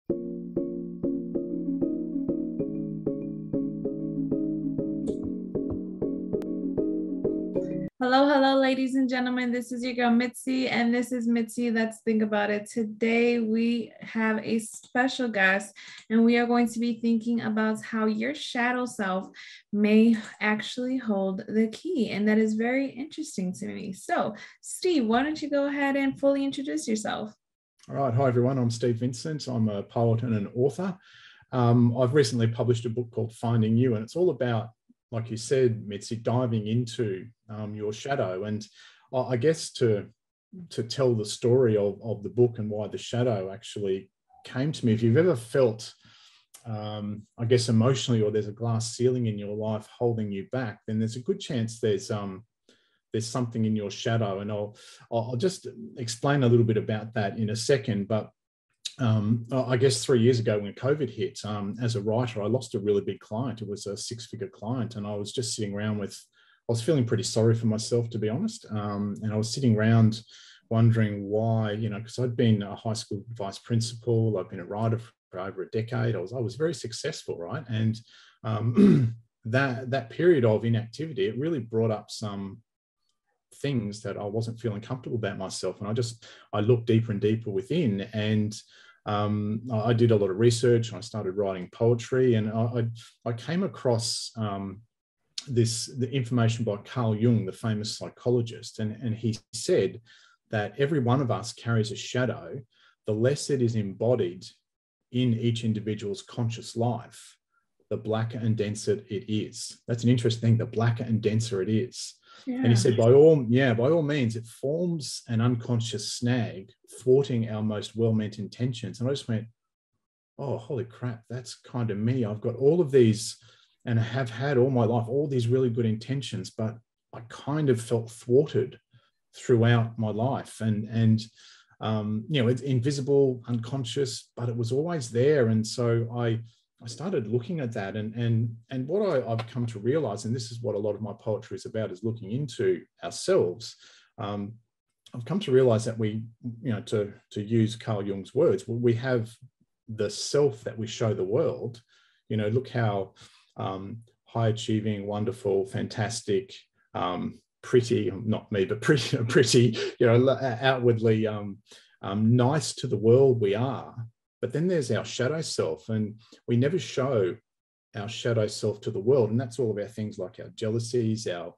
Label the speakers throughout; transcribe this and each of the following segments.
Speaker 1: Hello, hello, ladies and gentlemen. This is your girl Mitzi, and this is Mitzi. Let's think about it. Today, we have a special guest, and we are going to be thinking about how your shadow self may actually hold the key. And that is very interesting to me. So, Steve, why don't you go ahead and fully introduce yourself?
Speaker 2: All right. Hi, everyone. I'm Steve Vincent. I'm a poet and an author. I've recently published a book called Finding You, and it's all about, like you said, Mitzi, diving into your shadow. And I guess to tell the story of the book and why the shadow actually came to me, if you've ever felt, I guess, emotionally, or there's a glass ceiling in your life holding you back, then there's a good chance there's something in your shadow. And I'll just explain a little bit about that in a second. But I guess 3 years ago when COVID hit, as a writer, I lost a really big client. It was a six-figure client. And I was just sitting around I was feeling pretty sorry for myself, to be honest. And I was sitting around wondering why, because I'd been a high school vice principal. I've been a writer for over a decade. I was very successful, right? And that period of inactivity, it really brought up some things that I wasn't feeling comfortable about myself. And I looked deeper and deeper within, and I did a lot of research, and I started writing poetry, and I came across the information by Carl Jung, the famous psychologist, and he said that every one of us carries a shadow. The less it is embodied in each individual's conscious life, the blacker and denser it is. That's an interesting thing, the blacker and denser it is. Yeah. And he said, by all means, it forms an unconscious snag, thwarting our most well-meant intentions. And I just went, oh, holy crap, that's kind of me. I've got all of these, and I have had all my life, all these really good intentions, but I kind of felt thwarted throughout my life. And it's invisible, unconscious, but it was always there. And so I started looking at that, and what I've come to realize, and this is what a lot of my poetry is about, is looking into ourselves. I've come to realize that we, to use Carl Jung's words, we have the self that we show the world. Look how high achieving, wonderful, fantastic, pretty, not me, but pretty, outwardly nice to the world we are. But then there's our shadow self, and we never show our shadow self to the world. And that's all about things like our jealousies, our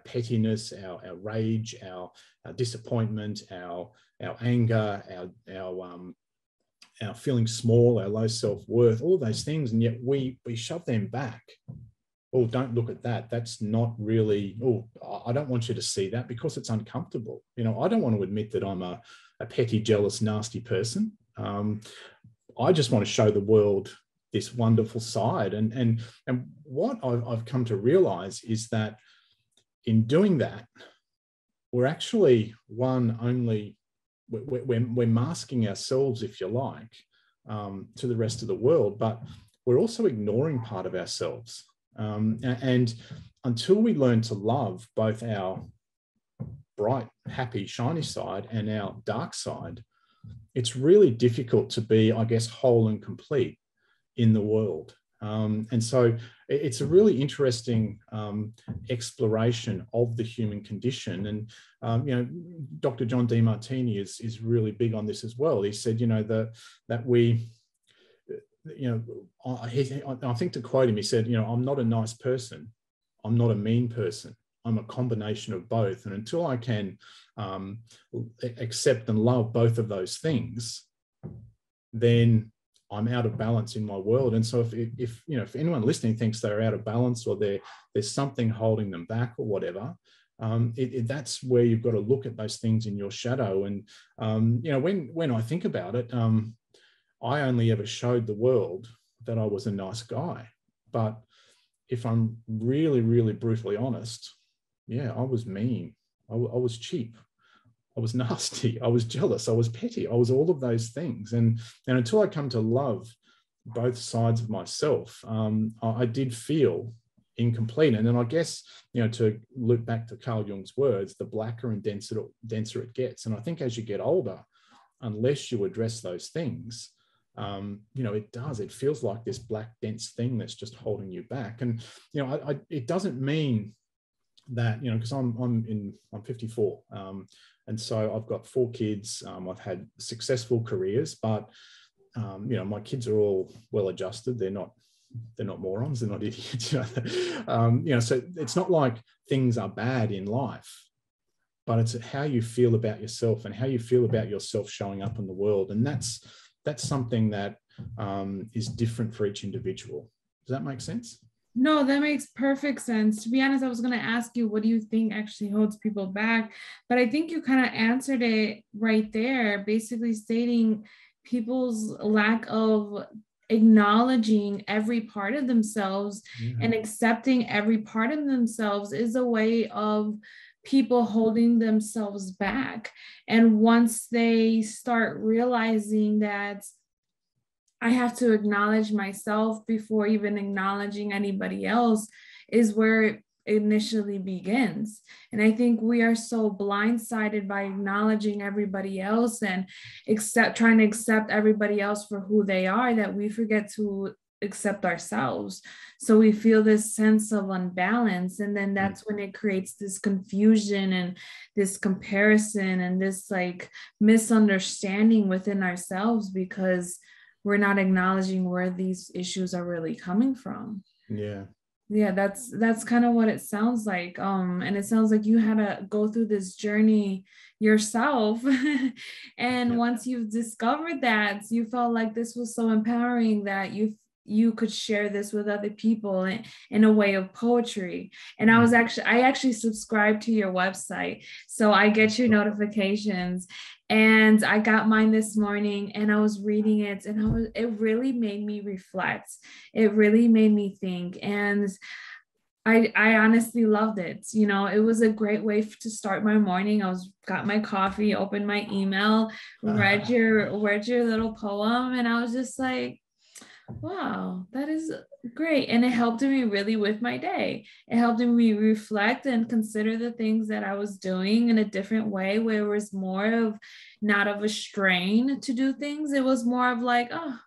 Speaker 2: pettiness, our rage, our disappointment, our anger, our feeling small, our low self-worth, all of those things. And yet we shove them back. Oh, don't look at that. That's not really, I don't want you to see that because it's uncomfortable. I don't want to admit that I'm a petty, jealous, nasty person. I just want to show the world this wonderful side. And what I've come to realize is that in doing that, we're actually we're masking ourselves, if you like, to the rest of the world, but we're also ignoring part of ourselves. And until we learn to love both our bright, happy, shiny side and our dark side, it's really difficult to be, I guess, whole and complete in the world. And so it's a really interesting exploration of the human condition. And, Dr. John Demartini is really big on this as well. He said, that we, I think, to quote him, he said, I'm not a nice person. I'm not a mean person. I'm a combination of both. And until I can accept and love both of those things, then I'm out of balance in my world. And so if anyone listening thinks they're out of balance, or there's something holding them back or whatever, that's where you've got to look at those things in your shadow. And when I think about it, I only ever showed the world that I was a nice guy. But if I'm really, really brutally honest, yeah, I was mean. I was cheap. I was nasty. I was jealous. I was petty. I was all of those things. And until I come to love both sides of myself, I did feel incomplete. And then I guess, to loop back to Carl Jung's words, the blacker and denser it gets. And I think as you get older, unless you address those things, it does. It feels like this black dense thing that's just holding you back. And it doesn't mean that, because I'm 54, and so I've got 4 kids. I've had successful careers, but my kids are all well adjusted. They're not morons. They're not idiots. So it's not like things are bad in life, but it's how you feel about yourself and how you feel about yourself showing up in the world. And that's something that is different for each individual. Does that make sense?
Speaker 1: No, that makes perfect sense. To be honest, I was going to ask you, what do you think actually holds people back? But I think you kind of answered it right there, basically stating people's lack of acknowledging every part of themselves and accepting every part of themselves is a way of people holding themselves back. And once they start realizing that I have to acknowledge myself before even acknowledging anybody else, is where it initially begins. And I think we are so blindsided by acknowledging everybody else and trying to accept everybody else for who they are, that we forget to accept ourselves. So we feel this sense of unbalance. And then that's when it creates this confusion and this comparison and this like misunderstanding within ourselves, because we're not acknowledging where these issues are really coming from. Yeah, that's kind of what it sounds like. And it sounds like you had to go through this journey yourself. And once you've discovered that, you felt like this was so empowering that you could share this with other people in a way of poetry. And I actually subscribed to your website, so I get your notifications. And I got mine this morning and I was reading it, and it really made me reflect. It really made me think. And I honestly loved it. It was a great way to start my morning. Got my coffee, opened my email, read your little poem, and I was just like, wow, that is great. And it helped me really with my day. It helped me reflect and consider the things that I was doing in a different way, where it was more of not of a strain to do things. It was more of like, oh,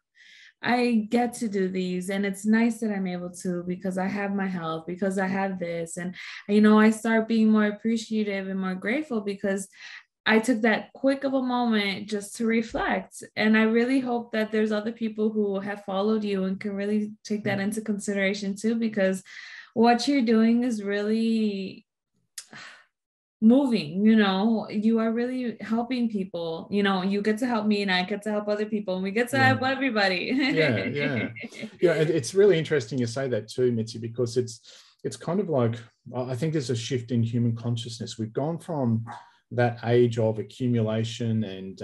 Speaker 1: I get to do these, and it's nice that I'm able to, because I have my health, because I have this. And, I start being more appreciative and more grateful because I took that quick of a moment just to reflect. And I really hope that there's other people who have followed you and can really take that into consideration too, because what you're doing is really moving. You are really helping people. You get to help me, and I get to help other people, and we get to help everybody.
Speaker 2: And it's really interesting you say that too, Mitzi, because it's kind of like, I think there's a shift in human consciousness. We've gone from that age of accumulation and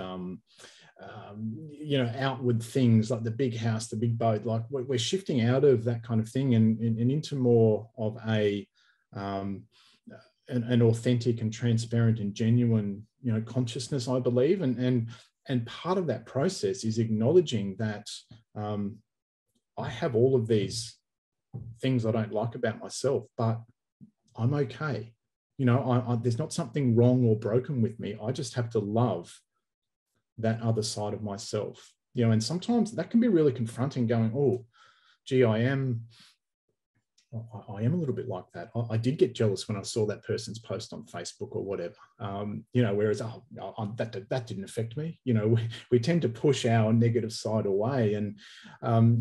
Speaker 2: outward things like the big house, the big boat. Like we're shifting out of that kind of thing and into more of an authentic and transparent and genuine consciousness, I believe. And part of that process is acknowledging that I have all of these things I don't like about myself, but I'm okay. There's not something wrong or broken with me. I just have to love that other side of myself. And sometimes that can be really confronting, going, oh, gee, I am a little bit like that. I did get jealous when I saw that person's post on Facebook or whatever. Whereas that didn't affect me. We tend to push our negative side away. And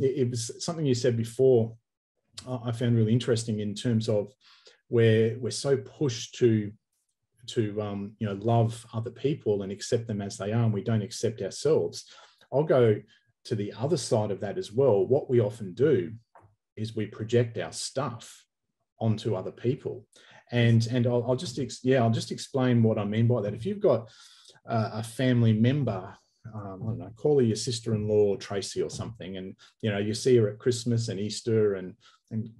Speaker 2: it was something you said before I found really interesting, in terms of where we're so pushed to love other people and accept them as they are, and we don't accept ourselves. I'll go to the other side of that as well. What we often do is we project our stuff onto other people, and I'll just explain what I mean by that. If you've got a family member, I don't know, call her your sister-in-law Tracy or something, and you see her at Christmas and Easter, and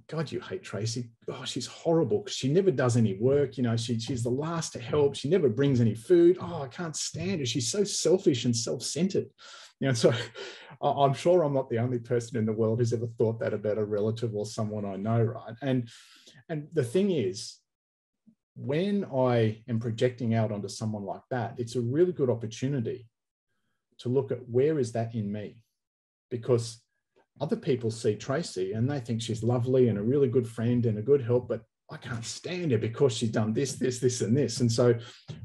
Speaker 2: God, you hate Tracy. Oh, she's horrible because she never does any work. She's the last to help. She never brings any food. Oh, I can't stand her. She's so selfish and self-centered. So I'm sure I'm not the only person in the world who's ever thought that about a relative or someone I know, right? And the thing is, when I am projecting out onto someone like that, it's a really good opportunity to look at, where is that in me? because other people see Tracy and they think she's lovely and a really good friend and a good help, but I can't stand her because she's done this, this, this, and this. And so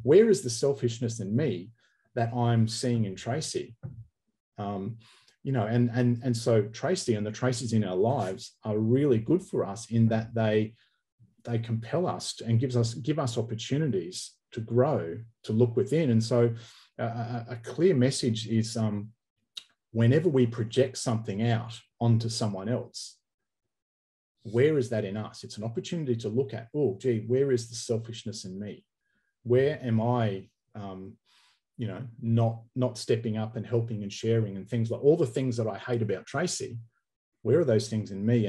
Speaker 2: where is the selfishness in me that I'm seeing in Tracy? You know, and so Tracy and the Tracys in our lives are really good for us in that they compel us and give us opportunities to grow, to look within. And so a clear message is whenever we project something out onto someone else, where is that in us? It's an opportunity to look at, oh, gee, where is the selfishness in me? Where am I, you know, not stepping up and helping and sharing and things like all the things that I hate about Tracy? Where are those things in me?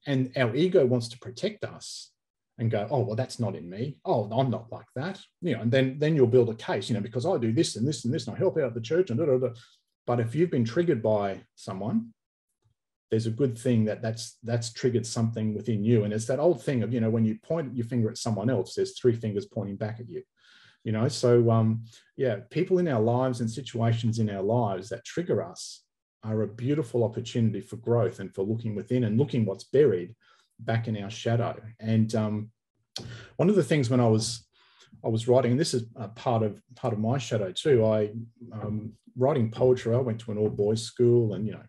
Speaker 2: And our ego wants to protect us and go, oh, well, that's not in me. Oh, I'm not like that. You know, and then you'll build a case, you know, because I do this and this and this, and I help out the church and da, da, da. But if you've been triggered by someone, there's a good thing that's triggered something within you. And it's that old thing of, you know, when you point your finger at someone else, there's three fingers pointing back at you, you know? So yeah, people in our lives and situations in our lives that trigger us are a beautiful opportunity for growth and for looking within and looking what's buried back in our shadow. And one of the things when I was writing, and this is a part of my shadow too, writing poetry, I went to an all boys school, and, you know,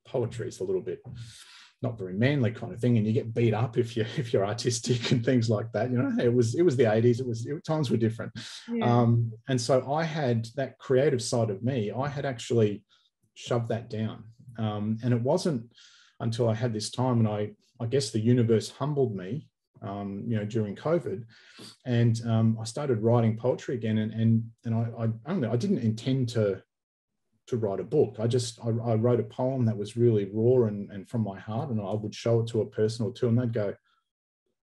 Speaker 2: poetry is a little bit not very manly kind of thing, and you get beat up if you're artistic and things like that. You know, it was the 80s. Times were different. Yeah. And so I had that creative side of me. I had actually shoved that down, and it wasn't until I had this time, and I guess the universe humbled me, you know, during COVID, and I started writing poetry again, and I didn't intend to write a book. I wrote a poem that was really raw and from my heart, and I would show it to a person or two, and they'd go,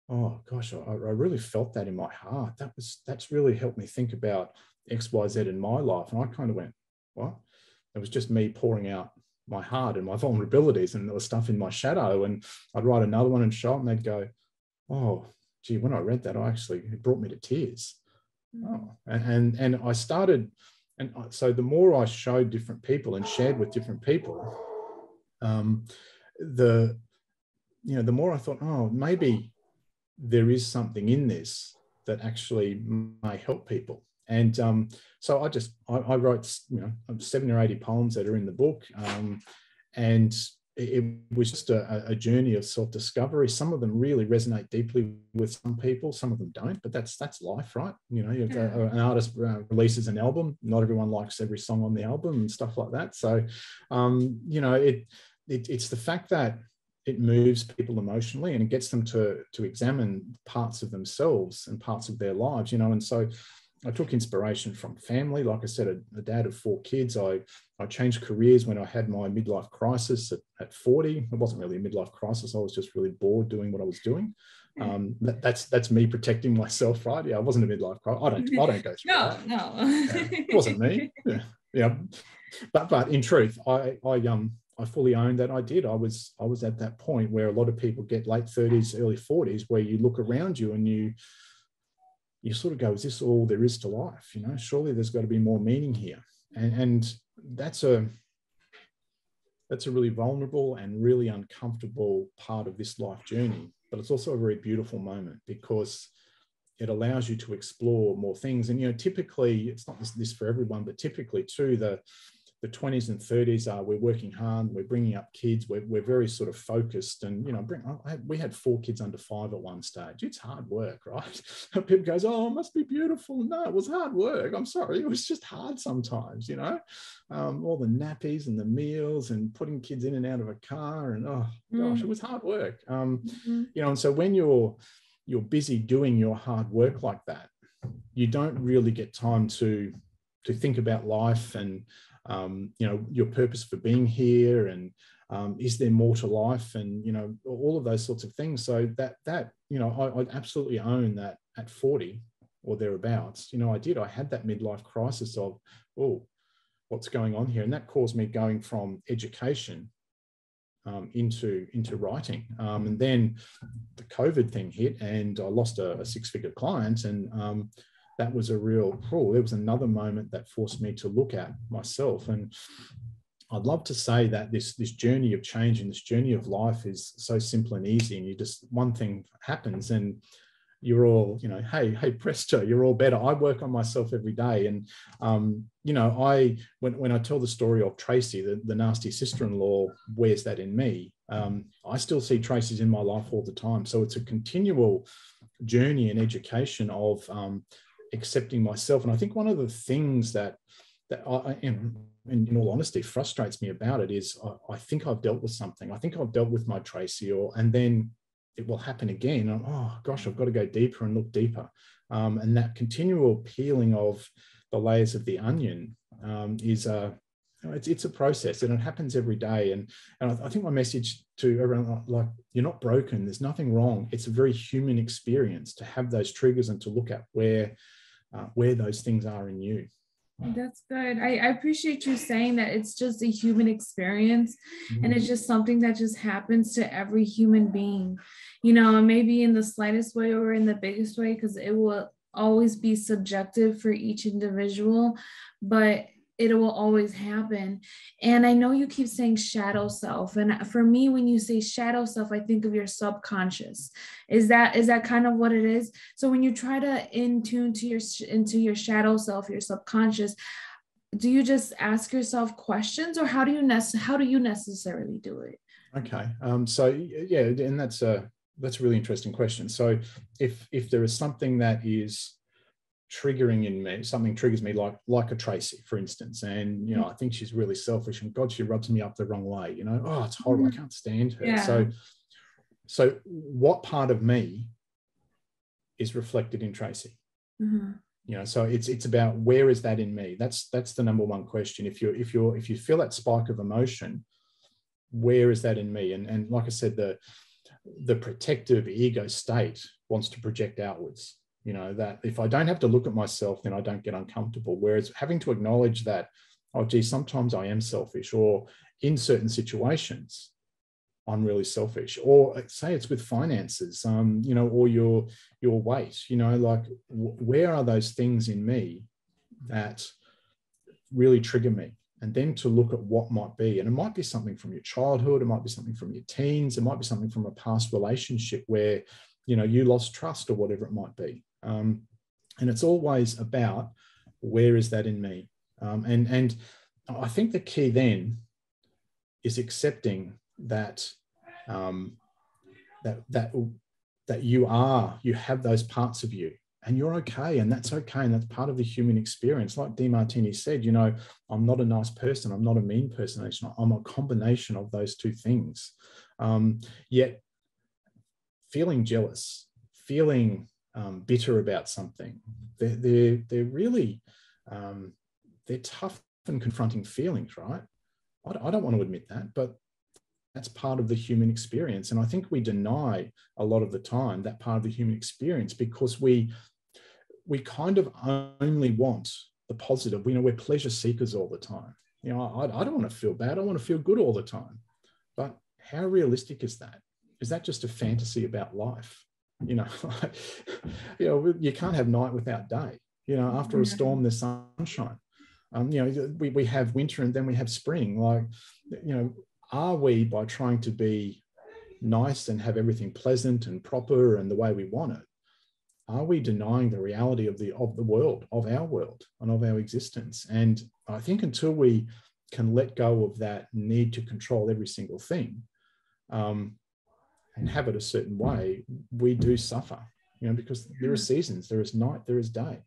Speaker 2: oh gosh, I really felt that in my heart. That's really helped me think about XYZ in my life. And I kind of went, what? It was just me pouring out my heart and my vulnerabilities, and there was stuff in my shadow. And I'd write another one and show it, and they'd go, oh gee, when I read that, it brought me to tears. Oh, and I started. And so the more I showed different people and shared with different people, the more I thought, oh, maybe there is something in this that actually may help people. And so I wrote, you know, 70 or 80 poems that are in the book, and it was just a journey of self-discovery. Some of them really resonate deeply with some people, some of them don't, but that's life, right? You know, an artist releases an album, not everyone likes every song on the album and stuff like that. So, you know, it's the fact that it moves people emotionally and it gets them to examine parts of themselves and parts of their lives, you know. And so I took inspiration from family. Like I said, a dad of 4 kids. I changed careers when I had my midlife crisis at 40. It wasn't really a midlife crisis. I was just really bored doing what I was doing. That's me protecting myself, right? Yeah, I wasn't a midlife crisis. I don't go through that.
Speaker 1: No.
Speaker 2: Yeah, it wasn't me. Yeah. But in truth, I fully owned that I did. I was at that point where a lot of people get late 30s, early 40s, where you look around you and you sort of go, is this all there is to life? You know, surely there's got to be more meaning here. And that's a really vulnerable and really uncomfortable part of this life journey. But it's also a very beautiful moment because it allows you to explore more things. And, you know, typically, it's not this for everyone, but typically too, the 20s and 30s are, we're working hard, we're bringing up kids, we're very sort of focused. And, you know, we had 4 kids under 5 at one stage. It's hard work, right? People goes, oh, it must be beautiful. No, it was hard work. I'm sorry. It was just hard sometimes, you know, all the nappies and the meals and putting kids in and out of a car. And, oh gosh, it was hard work. You know, and so when you're busy doing your hard work like that, you don't really get time to think about life and, you know, your purpose for being here, and is there more to life, and, you know, all of those sorts of things. So that you know, I absolutely own that at 40 or thereabouts. You know, I had that midlife crisis of, oh, what's going on here? And that caused me going from education into writing. And then the COVID thing hit, and I lost a 6-figure client, and that was a real pull. There was another moment that forced me to look at myself. And I'd love to say that this journey of change and this journey of life is so simple and easy, and you just, one thing happens and you're all, hey presto, you're all better. I work on myself every day. And when I tell the story of Tracy, the nasty sister-in-law, where's that in me? I still see Tracy's in my life all the time. So it's a continual journey and education of accepting myself. And I think one of the things that I am, in all honesty, frustrates me about it is I think I've dealt with something. I think I've dealt with my Tracy, and then it will happen again. And, oh gosh, I've got to go deeper and look deeper. And that continual peeling of the layers of the onion is it's a process, and it happens every day. And I think my message to everyone, like, you're not broken. There's nothing wrong. It's a very human experience to have those triggers and to look at where those things are in you.
Speaker 1: That's good. I appreciate you saying that it's just a human experience, and it's just something that just happens to every human being, maybe in the slightest way or in the biggest way, because it will always be subjective for each individual, but it will always happen. And I know you keep saying shadow self. And for me, when you say shadow self, I think of your subconscious. Is that kind of what it is? So when you try to in tune to into your shadow self, your subconscious, do you just ask yourself questions, or how do you necessarily do it?
Speaker 2: Okay. So yeah, and that's a really interesting question. So if there is something that is triggering in me, something triggers me, like a Tracy, for instance, and I think she's really selfish, and God, she rubs me up the wrong way, oh, it's horrible, I can't stand her.
Speaker 1: Yeah.
Speaker 2: So what part of me is reflected in Tracy? So it's about, where is that in me? That's the number one question. If you feel that spike of emotion, where is that in me? And like I said, the protective ego state wants to project outwards. That if I don't have to look at myself, then I don't get uncomfortable. Whereas having to acknowledge that, oh, gee, sometimes I am selfish, or in certain situations, I'm really selfish, or say it's with finances, or your weight, like where are those things in me that really trigger me? And then to look at what might be, and it might be something from your childhood, it might be something from your teens, it might be something from a past relationship where you lost trust, or whatever it might be. And it's always about, where is that in me? And I think the key then is accepting that that you have those parts of you, and you're okay, and that's okay, and that's part of the human experience. Like DeMartini said, I'm not a nice person, I'm not a mean person, I'm a combination of those two things. Yet feeling jealous, feeling bitter about something, they're really they're tough and confronting feelings, right? I don't want to admit that, but that's part of the human experience. And I think we deny a lot of the time that part of the human experience, because we kind of only want the positive. We're pleasure seekers all the time. I don't want to feel bad, I want to feel good all the time. But how realistic is that? Is that just a fantasy about life? You can't have night without day. After a storm, there's sunshine. We have winter, and then we have spring. Are we, by trying to be nice and have everything pleasant and proper and the way we want it, are we denying the reality of the world, of our world, and of our existence? And I think until we can let go of that need to control every single thing, and have it a certain way, we do suffer, because there are seasons, there is night, there is day.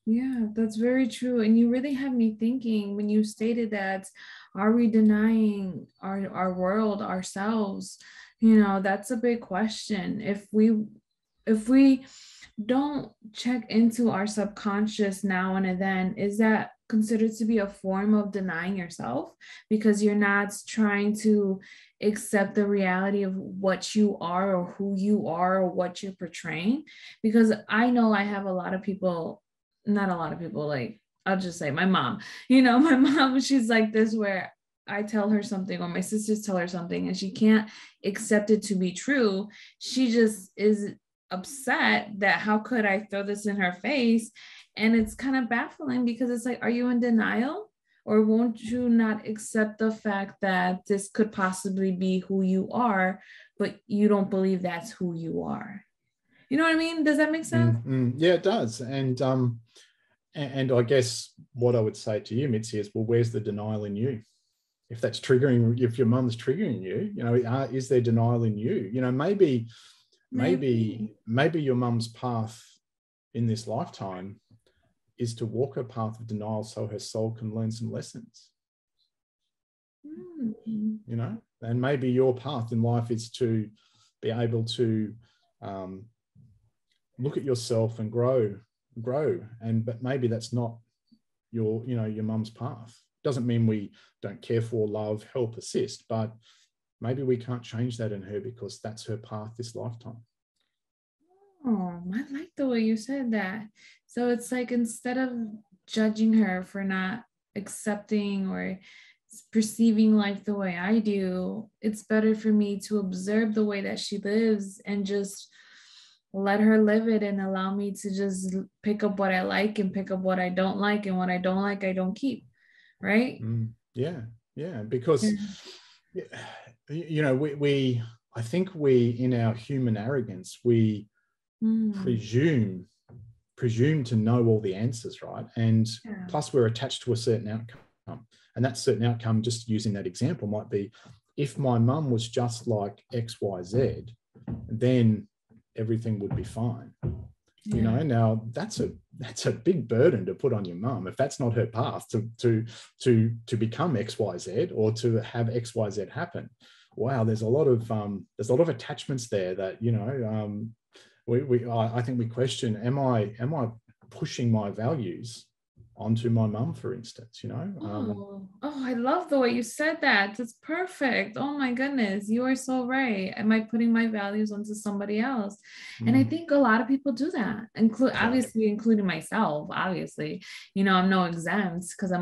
Speaker 1: Yeah, that's very true. And you really have me thinking when you stated that, are we denying our world, ourselves? That's a big question. If we don't check into our subconscious now and then, is that considered to be a form of denying yourself, because you're not trying to accept the reality of what you are, or who you are, or what you're portraying? Because I know I have a lot of people, not a lot of people, like, I'll just say my mom, my mom, she's like this, where I tell her something, or my sisters tell her something, and she can't accept it to be true. She just is upset that how could I throw this in her face? And it's kind of baffling, because it's like, are you in denial, Or won't you not accept the fact that this could possibly be who you are, but you don't believe that's who you are? You know what I mean? Does that make sense?
Speaker 2: Yeah, it does. And I guess what I would say to you, Mitzi, is, well, where's the denial in you? If that's triggering, if your mum's triggering you, is there denial in you? Maybe your mum's path in this lifetime is to walk a path of denial so her soul can learn some lessons. And maybe your path in life is to be able to look at yourself and grow, but maybe that's not your mum's path. Doesn't mean we don't care for, love, help, assist, but maybe we can't change that in her because that's her path this lifetime.
Speaker 1: Oh, I like the way you said that. So it's like, instead of judging her for not accepting or perceiving life the way I do, it's better for me to observe the way that she lives and just let her live it, and allow me to just pick up what I like and pick up what I don't like, and what I don't like, I don't keep. Right?
Speaker 2: Yeah. Because, we I think we, in our human arrogance, we presume to know all the answers, right? And plus we're attached to a certain outcome. And that certain outcome, just using that example, might be, if my mum was just like XYZ, then everything would be fine. Now that's a big burden to put on your mum if that's not her path to become XYZ or to have XYZ happen. Wow, there's a lot of attachments there that I think we question, am I pushing my values onto my mum, for instance?
Speaker 1: I love the way you said that. It's perfect. Oh my goodness, you are so right. Am I putting my values onto somebody else? And I think a lot of people do that, obviously including myself. Obviously, I'm no exempt, because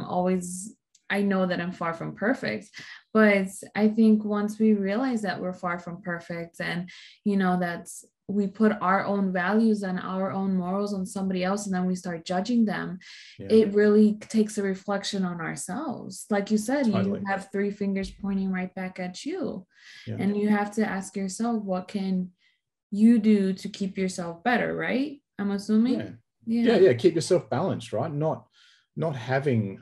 Speaker 1: I know that I'm far from perfect. But I think once we realize that we're far from perfect, and that's, we put our own values and our own morals on somebody else, and then we start judging them, it really takes a reflection on ourselves. Like you said, you have 3 fingers pointing right back at you. And you have to ask yourself, what can you do to keep yourself better, right? I'm assuming.
Speaker 2: Keep yourself balanced, right? Not having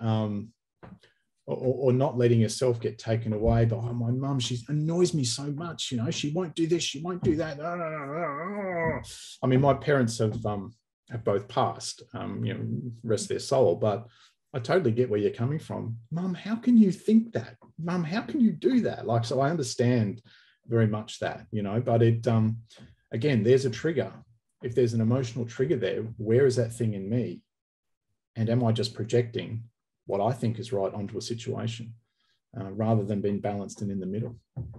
Speaker 2: or not letting yourself get taken away by, oh, my mum, she annoys me so much, she won't do this, she won't do that. I mean, my parents have both passed, rest their soul, but I totally get where you're coming from. Mum, how can you think that? Mum, how can you do that? Like, so I understand very much that, but it, again, there's a trigger. If there's an emotional trigger there, where is that thing in me? And am I just projecting what I think is right onto a situation, rather than being balanced and in the middle?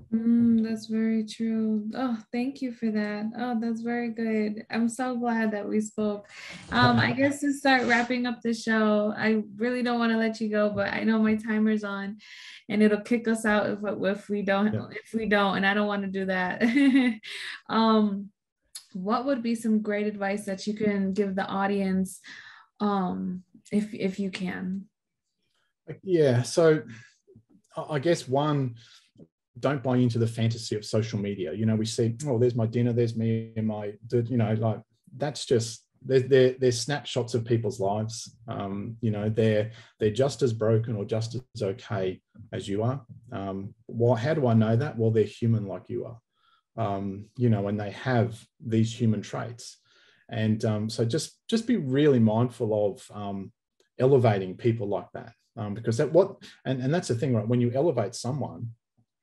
Speaker 1: That's very true. Oh, thank you for that. Oh, that's very good. I'm so glad that we spoke. I guess to start wrapping up the show, I really don't want to let you go, but I know my timer's on, and it'll kick us out if we don't, and I don't want to do that. What would be some great advice that you can give the audience, if you can?
Speaker 2: Yeah, so I guess one, don't buy into the fantasy of social media. We see, oh, there's my dinner, there's me and my, like, that's just, they're snapshots of people's lives. They're just as broken or just as okay as you are. How do I know that? Well, they're human like you are, and they have these human traits. And so just be really mindful of elevating people like that. Because and that's the thing, right? When you elevate someone,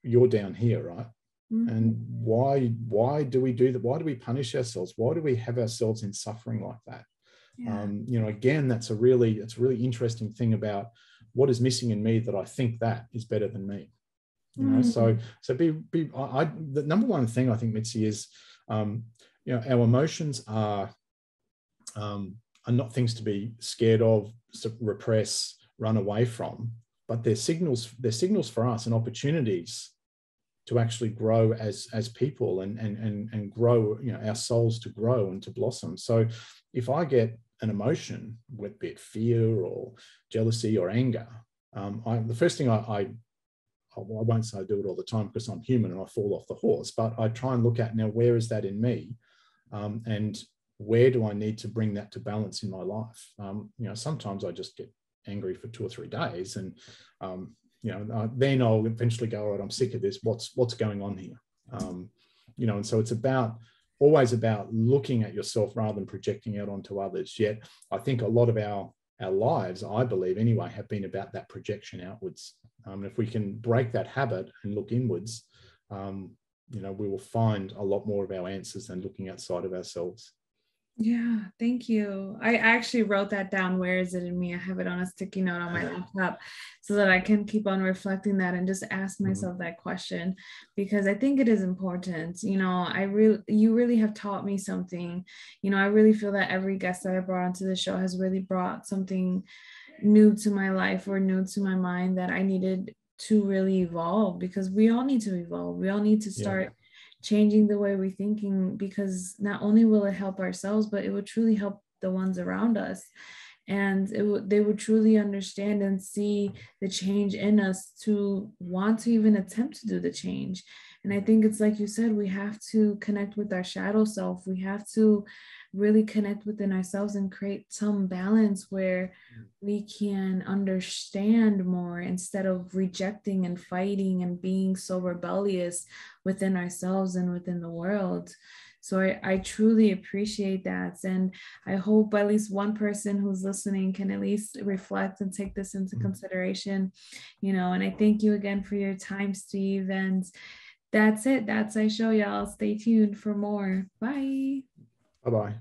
Speaker 2: you're down here, right? And why do we do that? Why do we punish ourselves? Why do we have ourselves in suffering like that? Again, it's a really interesting thing about what is missing in me that I think that is better than me. So the number one thing I think, Mitzi, is our emotions are not things to be scared of, repress, run away from, but they're signals for us and opportunities to actually grow as people and grow, our souls to grow and to blossom. So if I get an emotion, be it fear or jealousy or anger, The first thing I won't say I do it all the time because I'm human and I fall off the horse, but I try and look at now, where is that in me? And where do I need to bring that to balance in my life? Sometimes I just get angry for 2 or 3 days, and then I'll eventually go, all right, I'm sick of this. What's going on here? And so it's always about looking at yourself rather than projecting out onto others. Yet I think a lot of our lives, I believe anyway, have been about that projection outwards. If we can break that habit and look inwards, we will find a lot more of our answers than looking outside of ourselves.
Speaker 1: Yeah, thank you. I actually wrote that down. Where is it in me? I have it on a sticky note on my laptop so that I can keep on reflecting that and just ask myself that question, because I think it is important. You really have taught me something. I really feel that every guest that I brought onto the show has really brought something new to my life or new to my mind that I needed to really evolve, because we all need to evolve. We all need to start changing the way we're thinking, because not only will it help ourselves, but it would truly help the ones around us. And they would truly understand and see the change in us to want to even attempt to do the change. And I think it's like you said, we have to connect with our shadow self. We have to really connect within ourselves and create some balance where we can understand more instead of rejecting and fighting and being so rebellious within ourselves and within the world. So I truly appreciate that. And I hope at least one person who's listening can at least reflect and take this into consideration, and I thank you again for your time, Steve. And that's it. That's our show, y'all. Stay tuned for more. Bye.
Speaker 2: Bye-bye.